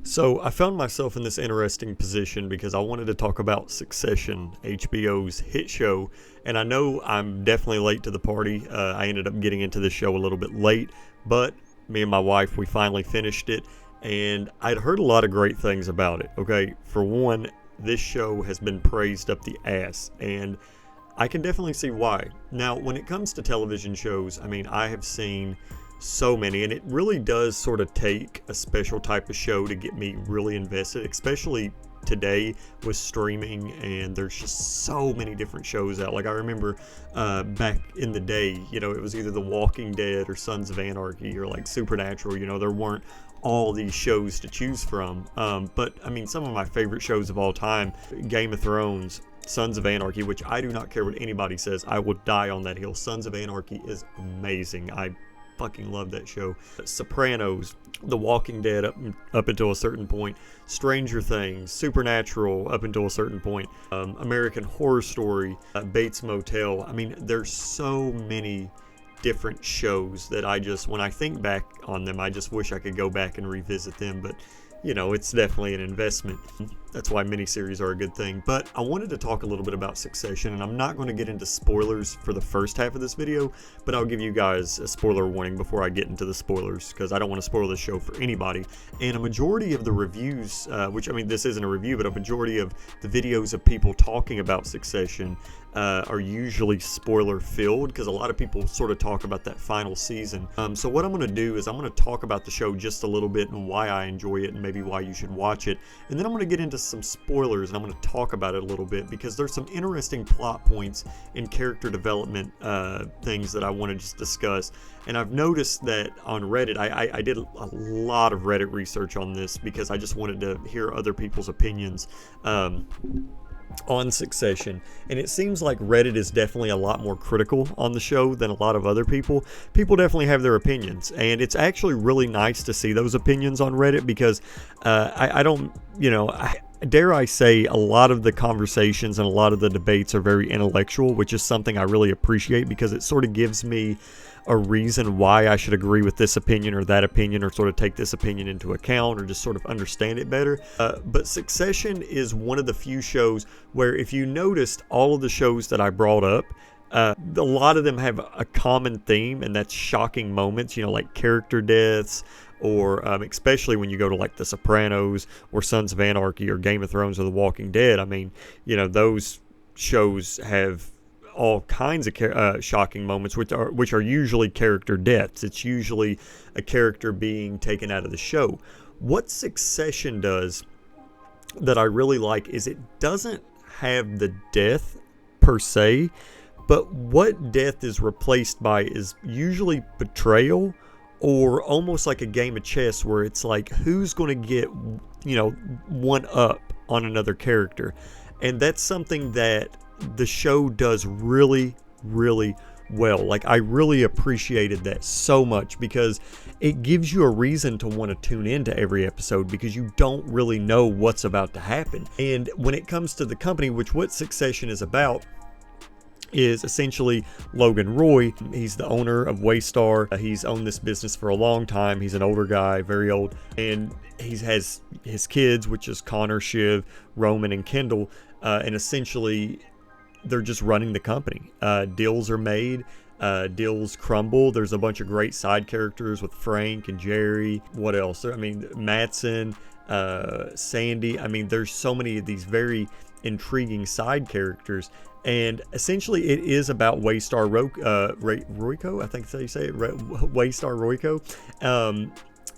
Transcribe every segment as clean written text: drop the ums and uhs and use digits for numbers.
So I found myself in this interesting position because I wanted to talk about Succession, HBO's hit show, and I know I'm definitely late to the party. I ended up getting into the show a little bit late, but me and my wife, we finally finished it, and I'd heard a lot of great things about it. Okay, for one, this show has been praised up the ass, and I can definitely see why. Now, when it comes to television shows, I mean, I have seen so many, and it really does sort of take a special type of show to get me really invested, especially today with streaming, and there's just so many different shows out. Like, I remember back in the day, it was either The Walking Dead or Sons of Anarchy or like Supernatural. There weren't all these shows to choose from, but I mean, some of my favorite shows of all time: Game of Thrones, Sons of Anarchy, which I do not care what anybody says, I will die on that hill. Sons of Anarchy is amazing. I fucking love that show. Sopranos, The Walking Dead up until a certain point, Stranger Things, Supernatural up until a certain point, American Horror Story, Bates Motel. I mean, there's so many different shows that when I think back on them, I just wish I could go back and revisit them, but it's definitely an investment. That's why miniseries are a good thing. But I wanted to talk a little bit about Succession, and I'm not going to get into spoilers for the first half of this video, but I'll give you guys a spoiler warning before I get into the spoilers, because I don't want to spoil the show for anybody. And a majority of the reviews, which, I mean, this isn't a review, but a majority of the videos of people talking about Succession are usually spoiler filled, because a lot of people sort of talk about that final season. So what I'm going to do is I'm going to talk about the show just a little bit and why I enjoy it and maybe why you should watch it. And then I'm going to get into some spoilers, and I'm going to talk about it a little bit because there's some interesting plot points and character development things that I want to just discuss. And I've noticed that on Reddit, I did a lot of Reddit research on this because I just wanted to hear other people's opinions on Succession, and it seems like Reddit is definitely a lot more critical on the show than a lot of other people. People definitely have their opinions, and it's actually really nice to see those opinions on Reddit because I don't, dare I say, a lot of the conversations and a lot of the debates are very intellectual, which is something I really appreciate because it sort of gives me a reason why I should agree with this opinion or that opinion, or sort of take this opinion into account, or just sort of understand it better. But Succession is one of the few shows where, if you noticed, all of the shows that I brought up, a lot of them have a common theme, and that's shocking moments, like character deaths, or especially when you go to like The Sopranos or Sons of Anarchy or Game of Thrones or The Walking Dead. I mean, those shows have all kinds of shocking moments, which are usually character deaths. It's usually a character being taken out of the show. What Succession does that I really like is it doesn't have the death per se, but what death is replaced by is usually betrayal, or almost like a game of chess where it's like, who's going to get one up on another character. And that's something that the show does really, really well. Like, I really appreciated that so much because it gives you a reason to want to tune into every episode because you don't really know what's about to happen. And when it comes to the company, which what Succession is about, is essentially Logan Roy. He's the owner of Waystar. He's owned this business for a long time. He's an older guy, very old, and he has his kids, which is Connor, Shiv, Roman, and Kendall, and essentially they're just running the company. Deals are made, deals crumble. There's a bunch of great side characters with Frank and Jerry. What else? I mean, Mattson, Sandy. I mean, there's so many of these very intriguing side characters, and essentially it is about Waystar Royco, I think that's how you say it, Waystar Royco,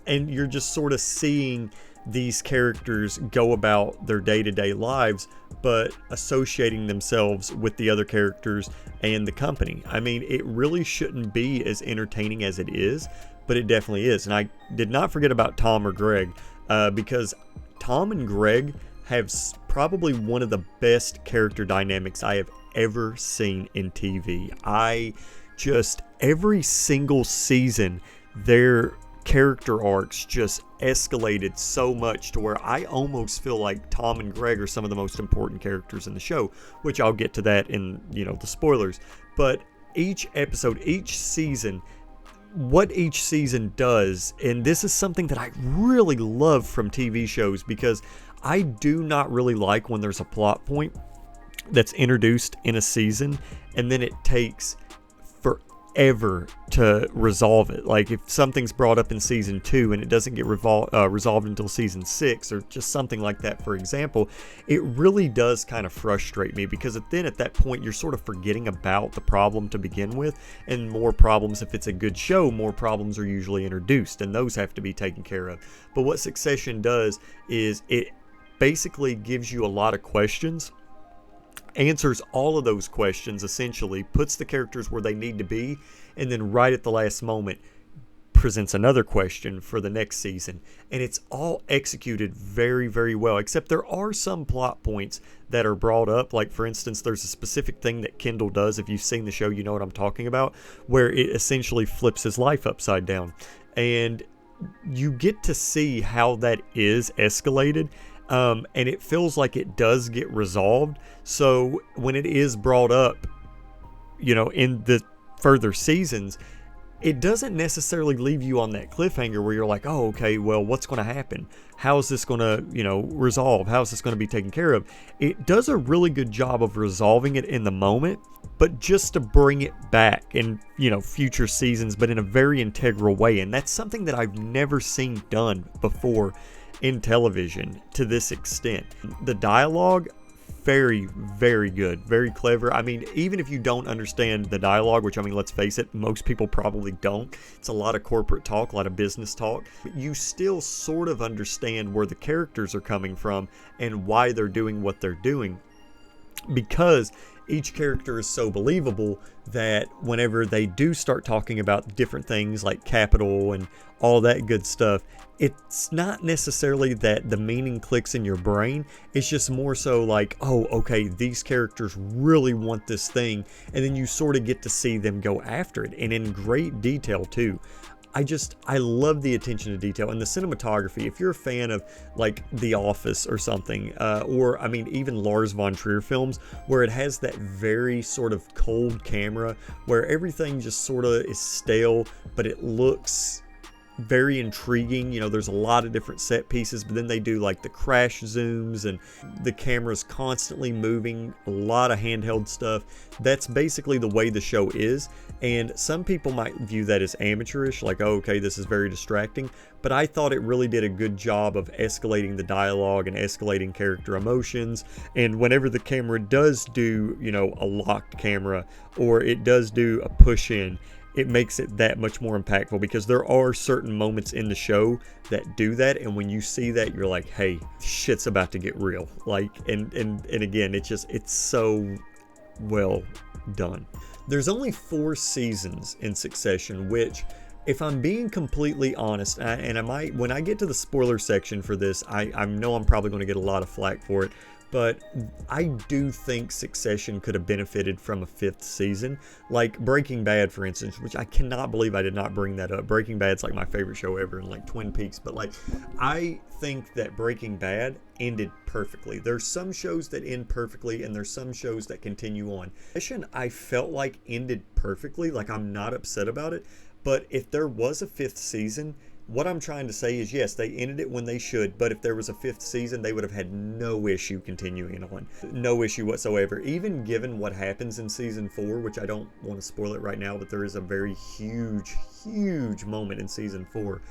and you're just sort of seeing these characters go about their day-to-day lives, but associating themselves with the other characters and the company. I mean, it really shouldn't be as entertaining as it is, but it definitely is. And I did not forget about Tom or Greg, because Tom and Greg have probably one of the best character dynamics I have ever seen in TV. Every single season, their character arcs just escalated so much to where I almost feel like Tom and Greg are some of the most important characters in the show, which I'll get to that in, the spoilers. But each episode, each season, what each season does, and this is something that I really love from TV shows, because I do not really like when there's a plot point that's introduced in a season and then it takes forever to resolve it. Like if something's brought up in season 2 and it doesn't get resolved until season 6, or just something like that, for example, it really does kind of frustrate me, because then at that point you're sort of forgetting about the problem to begin with, and more problems, if it's a good show, more problems are usually introduced, and those have to be taken care of. But what Succession does is it basically gives you a lot of questions, answers all of those questions essentially, puts the characters where they need to be, and then right at the last moment presents another question for the next season. And it's all executed very, very well, except there are some plot points that are brought up. Like, for instance, there's a specific thing that Kendall does. If you've seen the show, you know what I'm talking about, where it essentially flips his life upside down. And you get to see how that is escalated. And it feels like it does get resolved. So when it is brought up, in the further seasons, it doesn't necessarily leave you on that cliffhanger where you're like, oh, okay, well, what's going to happen? How is this going to, resolve? How is this going to be taken care of? It does a really good job of resolving it in the moment, but just to bring it back in, future seasons, but in a very integral way. And that's something that I've never seen done before in television to this extent. The dialogue, very, very good, very clever. I mean, even if you don't understand the dialogue, which, let's face it, most people probably don't. It's a lot of corporate talk, a lot of business talk, but you still sort of understand where the characters are coming from and why they're doing what they're doing, because each character is so believable that whenever they do start talking about different things like capital and all that good stuff, it's not necessarily that the meaning clicks in your brain. It's just more so like, oh, okay, these characters really want this thing. And then you sort of get to see them go after it, and in great detail too. I love the attention to detail and the cinematography. If you're a fan of like The Office or something, or even Lars von Trier films, where it has that very sort of cold camera where everything just sort of is stale, but it looks very intriguing. There's a lot of different set pieces, but then they do like the crash zooms and the camera's constantly moving, a lot of handheld stuff. That's basically the way the show is, and some people might view that as amateurish, like, oh, okay, this is very distracting, but I thought it really did a good job of escalating the dialogue and escalating character emotions. And whenever the camera does do, a locked camera, or it does do a push in, it makes it that much more impactful, because there are certain moments in the show that do that, and when you see that, you're like, hey, shit's about to get real. Like, and again, it's so well done. There's only 4 seasons in Succession, which, if I'm being completely honest, when I get to the spoiler section for this, I know I'm probably going to get a lot of flack for it, but I do think Succession could have benefited from a 5th season. Like Breaking Bad, for instance, which I cannot believe I did not bring that up. Breaking Bad's like my favorite show ever, and like Twin Peaks. But like, I think that Breaking Bad ended perfectly. There's some shows that end perfectly, and there's some shows that continue on. Succession, I felt like ended perfectly. Like, I'm not upset about it. But if there was a 5th season, what I'm trying to say is, yes, they ended it when they should, but if there was a 5th season, they would have had no issue continuing on. No issue whatsoever. Even given what happens in season 4, which I don't want to spoil it right now, but there is a very huge, huge moment in season 4.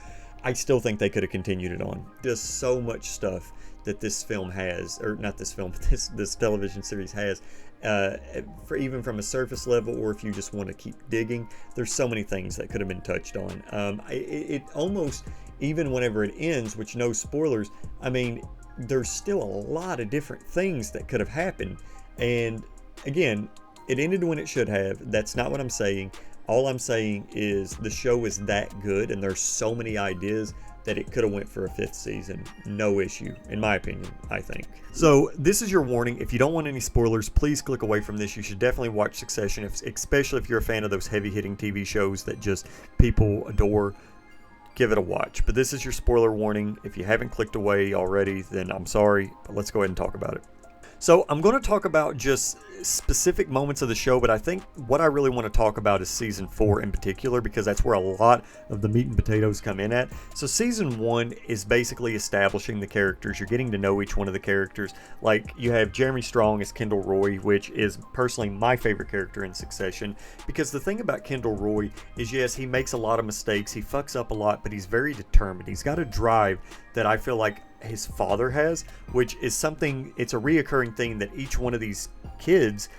I still think they could have continued it on. Just so much stuff that this film has, or not this film, but this television series has, even from a surface level, or if you just want to keep digging, there's so many things that could have been touched on. It almost, even whenever it ends, which no spoilers, there's still a lot of different things that could have happened. And again, it ended when it should have. That's not what I'm saying. All I'm saying is the show is that good, and there's so many ideas that it could have went for a 5th season. No issue, in my opinion, I think. So this is your warning. If you don't want any spoilers, please click away from this. You should definitely watch Succession, especially if you're a fan of those heavy-hitting TV shows that just people adore. Give it a watch. But this is your spoiler warning. If you haven't clicked away already, then I'm sorry, but let's go ahead and talk about it. So I'm going to talk about just specific moments of the show, but I think what I really want to talk about is season 4 in particular, because that's where a lot of the meat and potatoes come in at. So season 1 is basically establishing the characters. You're getting to know each one of the characters. Like, you have Jeremy Strong as Kendall Roy, which is personally my favorite character in Succession, because the thing about Kendall Roy is, yes, he makes a lot of mistakes, he fucks up a lot, but he's very determined. He's got a drive that I feel like his father has, which is something, it's a reoccurring thing that each one of these kids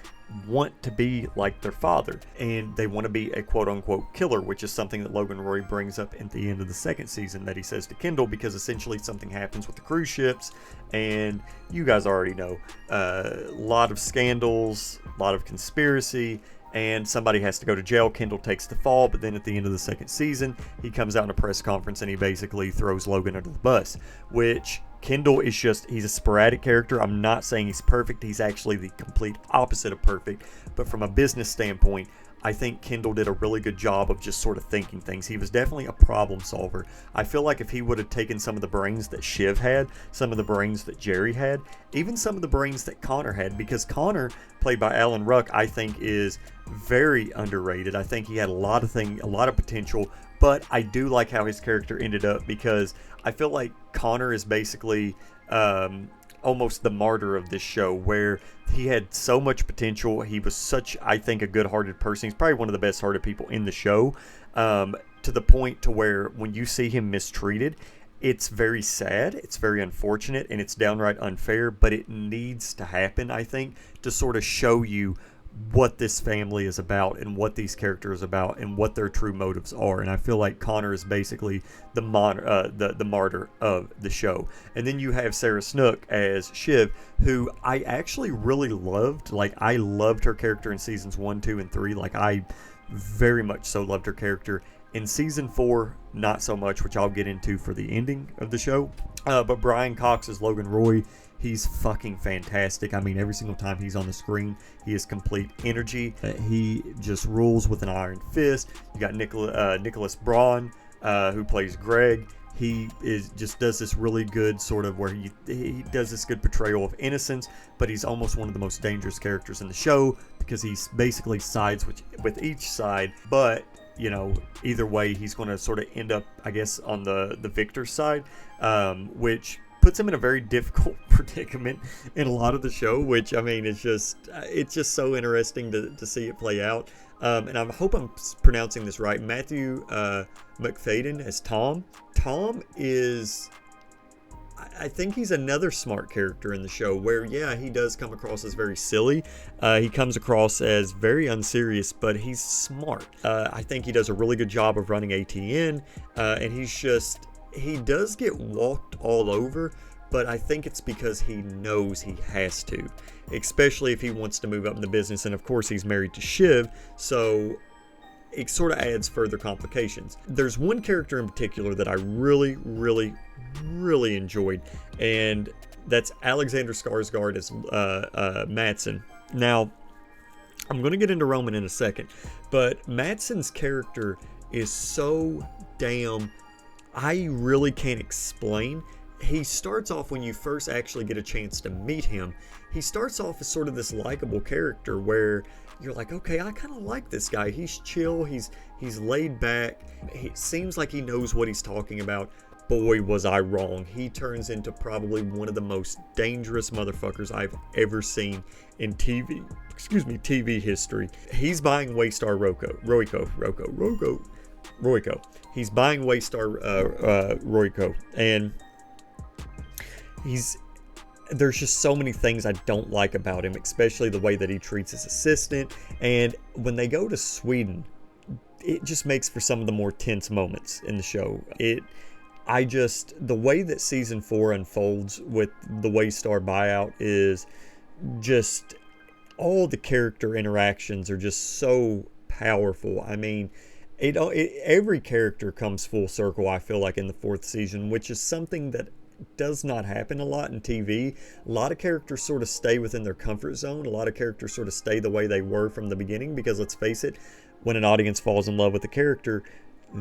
want to be like their father, and they want to be a quote-unquote killer, which is something that Logan Roy brings up at the end of the second season that he says to Kendall, because essentially something happens with the cruise ships, and you guys already know, a lot of scandals, a lot of conspiracy, and somebody has to go to jail. Kendall takes the fall, but then at the end of the second season, he comes out in a press conference and he basically throws Logan under the bus, which Kendall is just, he's a sporadic character. I'm not saying he's perfect. He's actually the complete opposite of perfect. But from a business standpoint, I think Kendall did a really good job of just sort of thinking things. He was definitely a problem solver. I feel like if he would have taken some of the brains that Shiv had, some of the brains that Jerry had, even some of the brains that Connor had, because Connor, played by Alan Ruck, I think is very underrated. I think he had a lot of potential, but I do like how his character ended up, because I feel like Connor is basically almost the martyr of this show, where he had so much potential. He was such, I think, a good-hearted person. He's probably one of the best-hearted people in the show, to the point to where when you see him mistreated, it's very sad, it's very unfortunate, and it's downright unfair, but it needs to happen, I think, to sort of show you what this family is about and what these characters are about and what their true motives are. And I feel like Connor is basically the martyr of the show. And then you have Sarah Snook as Shiv, who I actually really loved. Like, I loved her character in seasons 1, 2, and 3. Like, I very much so loved her character. In season 4, not so much, which I'll get into for the ending of the show. But Brian Cox as Logan Roy, he's fucking fantastic. I mean, every single time he's on the screen, he is complete energy. He just rules with an iron fist. You got Nicholas Braun, who plays Greg. He does this really good sort of where he does this good portrayal of innocence, but he's almost one of the most dangerous characters in the show, because he basically sides with each side. But you know, either way, he's going to sort of end up, I guess, on the victor's side, which puts him in a very difficult predicament in a lot of the show, which, I mean, it's just so interesting to see it play out. And I hope I'm pronouncing this right. Matthew McFadden as Tom. Tom is, I think he's another smart character in the show where, yeah, he does come across as very silly. He comes across as very unserious, but he's smart. I think he does a really good job of running ATN, and he does get walked all over, but I think it's because he knows he has to, especially if he wants to move up in the business. And of course, he's married to Shiv, so it sort of adds further complications. There's one character in particular that I really, really, really enjoyed, and that's Alexander Skarsgård as Matsson. Now, I'm going to get into Roman in a second, but Matsson's character is so damn, I really can't explain. He starts off, when you first actually get a chance to meet him, he starts off as sort of this likable character where you're like, okay, I kind of like this guy. He's chill, he's laid back, it seems like he knows what he's talking about. Boy, was I wrong. He turns into probably one of the most dangerous motherfuckers I've ever seen in TV history. He's buying Waystar Royco. He's buying Waystar Royco, and there's just so many things I don't like about him, especially the way that he treats his assistant. And when they go to Sweden, it just makes for some of the more tense moments in the show. The way that season 4 unfolds with the Waystar buyout is just, all the character interactions are just so powerful. I mean, every character comes full circle, I feel like, in the 4th season, which is something that does not happen a lot in TV. A lot of characters sort of stay within their comfort zone. A lot of characters sort of stay the way they were from the beginning, because let's face it, when an audience falls in love with a character,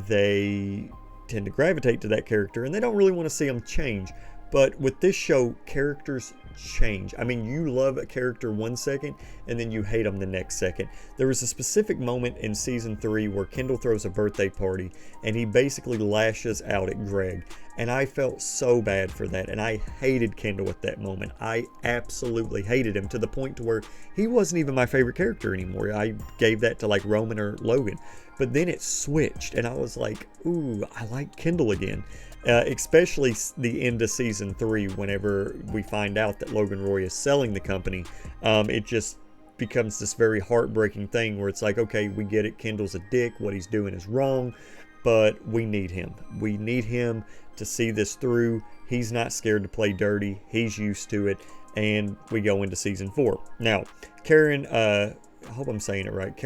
they tend to gravitate to that character and they don't really want to see them change. But with this show, characters change. I mean, you love a character 1 second and then you hate them the next second. There was a specific moment in season 3 where Kendall throws a birthday party and he basically lashes out at Greg. And I felt so bad for that. And I hated Kendall at that moment. I absolutely hated him to the point to where he wasn't even my favorite character anymore. I gave that to like Roman or Logan. But then it switched and I was like, ooh, I like Kendall again. Especially the end of season 3, whenever we find out that Logan Roy is selling the company. It just becomes this very heartbreaking thing where it's like, okay, we get it, Kendall's a dick, what he's doing is wrong, but we need him. We need him to see this through. He's not scared to play dirty, he's used to it, and we go into season 4. Now, Karen, I hope I'm saying it right,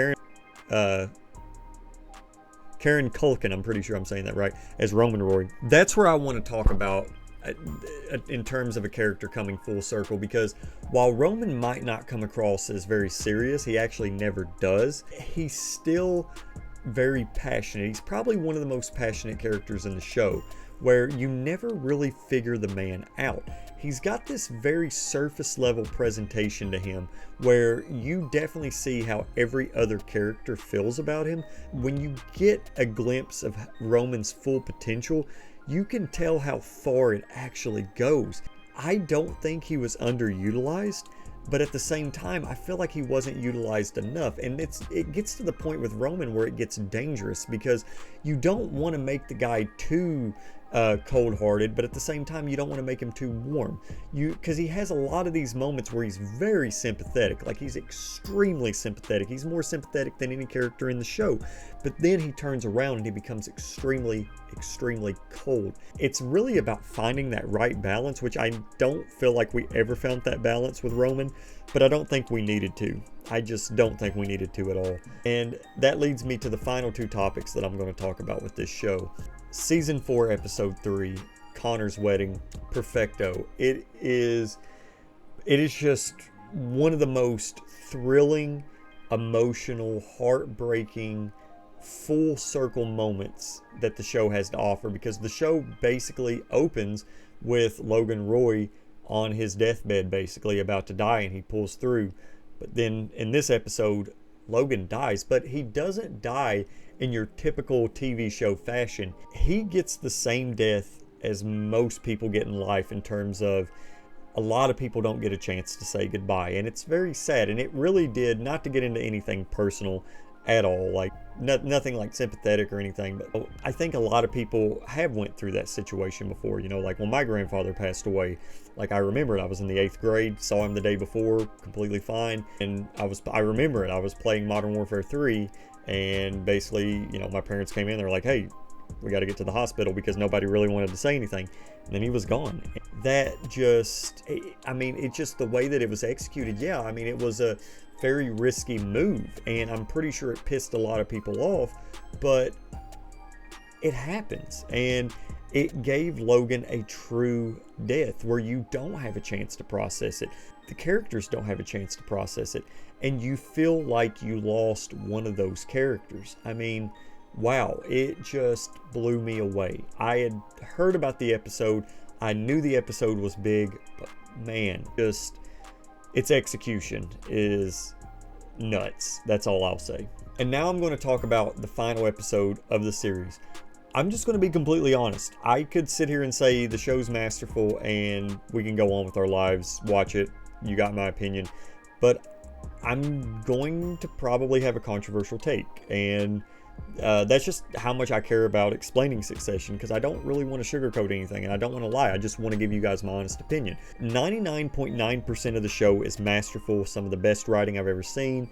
Karen Culkin, I'm pretty sure I'm saying that right, as Roman Roy. That's where I want to talk about in terms of a character coming full circle, because while Roman might not come across as very serious, he actually never does, he's still very passionate. He's probably one of the most passionate characters in the show, where you never really figure the man out. He's got this very surface level presentation to him where you definitely see how every other character feels about him. When you get a glimpse of Roman's full potential, you can tell how far it actually goes. I don't think he was underutilized, but at the same time, I feel like he wasn't utilized enough. And it gets to the point with Roman where it gets dangerous, because you don't want to make the guy too cold-hearted, but at the same time you don't want to make him too warm, because he has a lot of these moments where he's very sympathetic, like he's extremely sympathetic. He's more sympathetic than any character in the show, but then he turns around and he becomes extremely cold. It's really about finding that right balance, which I don't feel like we ever found that balance with Roman, but I don't think we needed to. I just don't think we needed to at all. And that leads me to the final 2 topics that I'm going to talk about with this show. Season 4, episode 3, Connor's wedding, perfecto. It is just one of the most thrilling, emotional, heartbreaking, full circle moments that the show has to offer, because the show basically opens with Logan Roy on his deathbed, basically about to die, and he pulls through. But then in this episode, Logan dies, but he doesn't die in your typical TV show fashion. He gets the same death as most people get in life, in terms of a lot of people don't get a chance to say goodbye, and it's very sad. And it really did, not to get into anything personal at all, like nothing like sympathetic or anything, but I think a lot of people have went through that situation before. You know, like when my grandfather passed away, like I remember it, I was in the 8th grade, saw him the day before, completely fine, and I remember it, I was playing Modern Warfare 3, and basically, you know, my parents came in, they're like, hey, we got to get to the hospital, because nobody really wanted to say anything, and then he was gone. That just, I mean, it just, the way that it was executed, yeah, I mean, it was a very risky move, and I'm pretty sure it pissed a lot of people off, but it happens, and it gave Logan a true death where you don't have a chance to process it. The characters don't have a chance to process it, and you feel like you lost one of those characters. I mean, wow, it just blew me away. I had heard about the episode, I knew the episode was big, but man, just its execution is nuts. That's all I'll say. And now I'm going to talk about the final episode of the series. I'm just going to be completely honest. I could sit here and say the show's masterful and we can go on with our lives, watch it, you got my opinion, but I'm going to probably have a controversial take, and that's just how much I care about explaining Succession, because I don't really want to sugarcoat anything, and I don't want to lie. I just want to give you guys my honest opinion. 99.9% of the show is masterful, some of the best writing I've ever seen,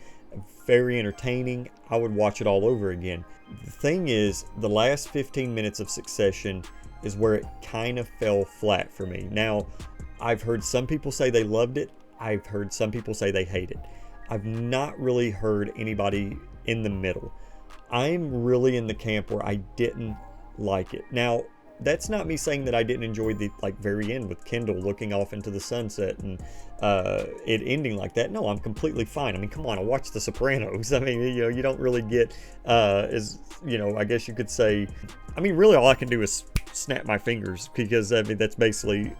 very entertaining. I would watch it all over again. The thing is, the last 15 minutes of Succession is where it kind of fell flat for me. Now, I've heard some people say they loved it. I've heard some people say they hate it. I've not really heard anybody in the middle. I'm really in the camp where I didn't like it. Now, that's not me saying that I didn't enjoy the very end with Kendall looking off into the sunset and it ending like that. No, I'm completely fine. I mean, come on, I watched The Sopranos. I mean, you know, you don't really get I guess you could say, I mean, really all I can do is snap my fingers, because I mean that's basically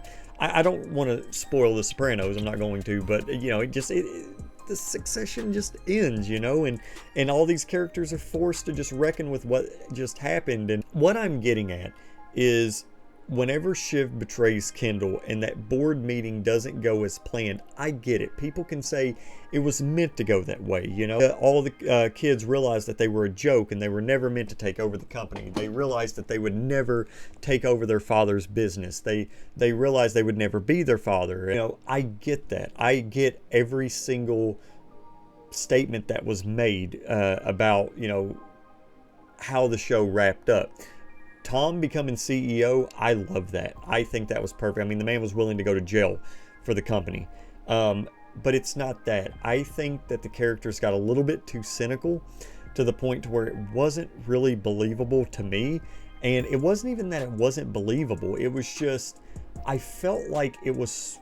I don't want to spoil The Sopranos. I'm not going to, but you know, the Succession just ends, you know, and all these characters are forced to just reckon with what just happened. And what I'm getting at is, whenever Shiv betrays Kendall and that board meeting doesn't go as planned, I get it. People can say it was meant to go that way, you know. All the kids realized that they were a joke and they were never meant to take over the company. They realized that they would never take over their father's business. They realized they would never be their father. You know, I get that. I get every single statement that was made about, you know, how the show wrapped up. Tom becoming CEO, I love that. I think that was perfect. I mean, the man was willing to go to jail for the company. But it's not that. I think that the characters got a little bit too cynical, to the point to where it wasn't really believable to me. And it wasn't even that it wasn't believable. It was just, I felt like it was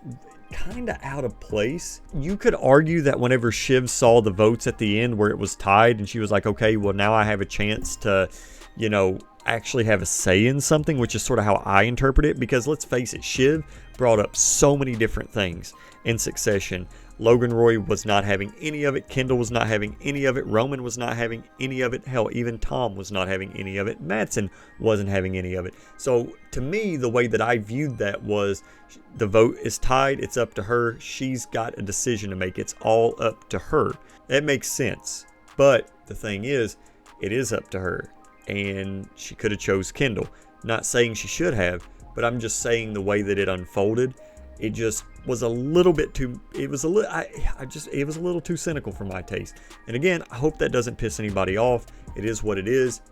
kind of out of place. You could argue that whenever Shiv saw the votes at the end where it was tied and she was like, okay, well, now I have a chance to, you know, actually have a say in something, which is sort of how I interpret it. Because let's face it, Shiv brought up so many different things in Succession. Logan Roy was not having any of it. Kendall was not having any of it. Roman was not having any of it. Hell, even Tom was not having any of it. Matsson wasn't having any of it. So to me, the way that I viewed that was, the vote is tied. It's up to her. She's got a decision to make. It's all up to her. That makes sense. But the thing is, it is up to her. And she could have chose Kendall. Not saying she should have, but I'm just saying the way that it unfolded, it just was a little bit too, it was a little too cynical for my taste. And again, I hope that doesn't piss anybody off. It is what it is.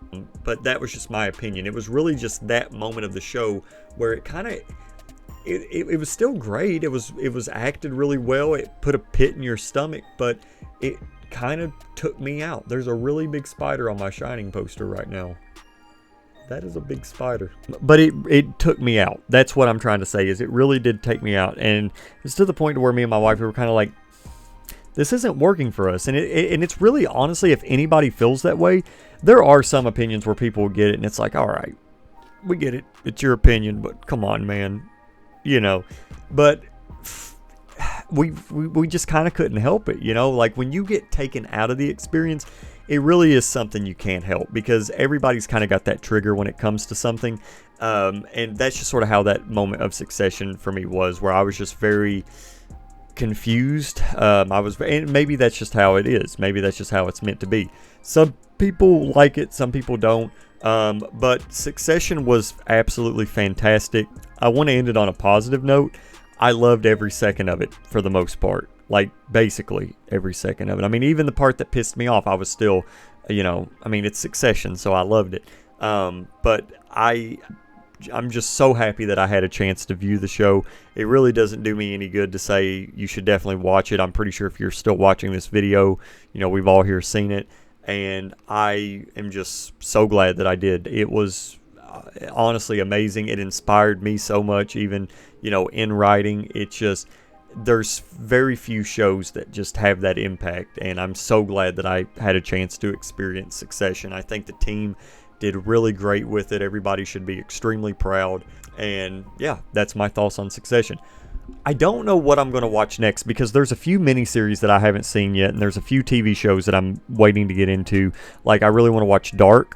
But that was just my opinion. It was really just that moment of the show where it kind of, it was still great. It was acted really well. It put a pit in your stomach, but it kind of took me out. There's a really big spider on my Shining poster right now. That is a big spider. But it took me out. That's what I'm trying to say, is it really did take me out. And it's to the point where me and my wife were kind of like, this isn't working for us. And it's really, honestly, if anybody feels that way, there are some opinions where people will get it and it's like, all right, we get it. It's your opinion, but come on, man. You know, but we just kind of couldn't help it, you know. Like, when you get taken out of the experience, it really is something you can't help, because everybody's kind of got that trigger when it comes to something. And that's just sort of how that moment of Succession for me was, where I was just very confused. And maybe that's just how it is. Maybe that's just how it's meant to be. Some people like it, some people don't. But Succession was absolutely fantastic. I want to end it on a positive note. I loved every second of it for the most part. Like, basically every second of it. I mean, even the part that pissed me off, I was still, you know, I mean, it's Succession, so I loved it. But I'm just so happy that I had a chance to view the show. It really doesn't do me any good to say you should definitely watch it. I'm pretty sure if you're still watching this video, you know, we've all here seen it. And I am just so glad that I did. It was honestly amazing. It inspired me so much, even, you know, in writing. It just, there's very few shows that just have that impact, and I'm so glad that I had a chance to experience Succession. I think the team did really great with it. Everybody should be extremely proud. And yeah, that's my thoughts on Succession. I don't know what I'm going to watch next, because there's a few miniseries that I haven't seen yet, and there's a few TV shows that I'm waiting to get into. Like, I really want to watch Dark,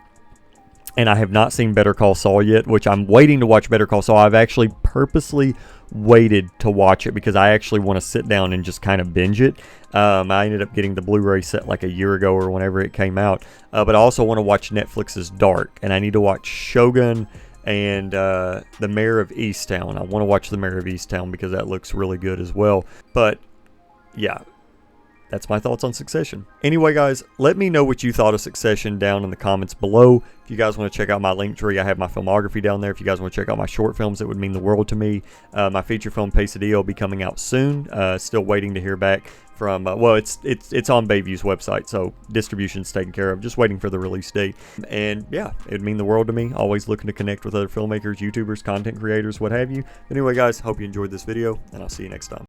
and I have not seen Better Call Saul yet, which I'm waiting to watch Better Call Saul. I've actually purposely waited to watch it because I actually want to sit down and just kind of binge it. I ended up getting the Blu-ray set like a year ago or whenever it came out. But I also want to watch Netflix's Dark, and I need to watch Shogun and The Mayor of Easttown. I want to watch The Mayor of Easttown because that looks really good as well. But yeah, that's my thoughts on Succession. Anyway, guys, let me know what you thought of Succession down in the comments below. If you guys want to check out my link tree, I have my filmography down there. If you guys want to check out my short films, it would mean the world to me. My feature film, Pesadilla, will be coming out soon. Still waiting to hear back from, well, it's on Bayview's website, so distribution's taken care of. Just waiting for the release date. And yeah, it would mean the world to me. Always looking to connect with other filmmakers, YouTubers, content creators, what have you. Anyway, guys, hope you enjoyed this video, and I'll see you next time.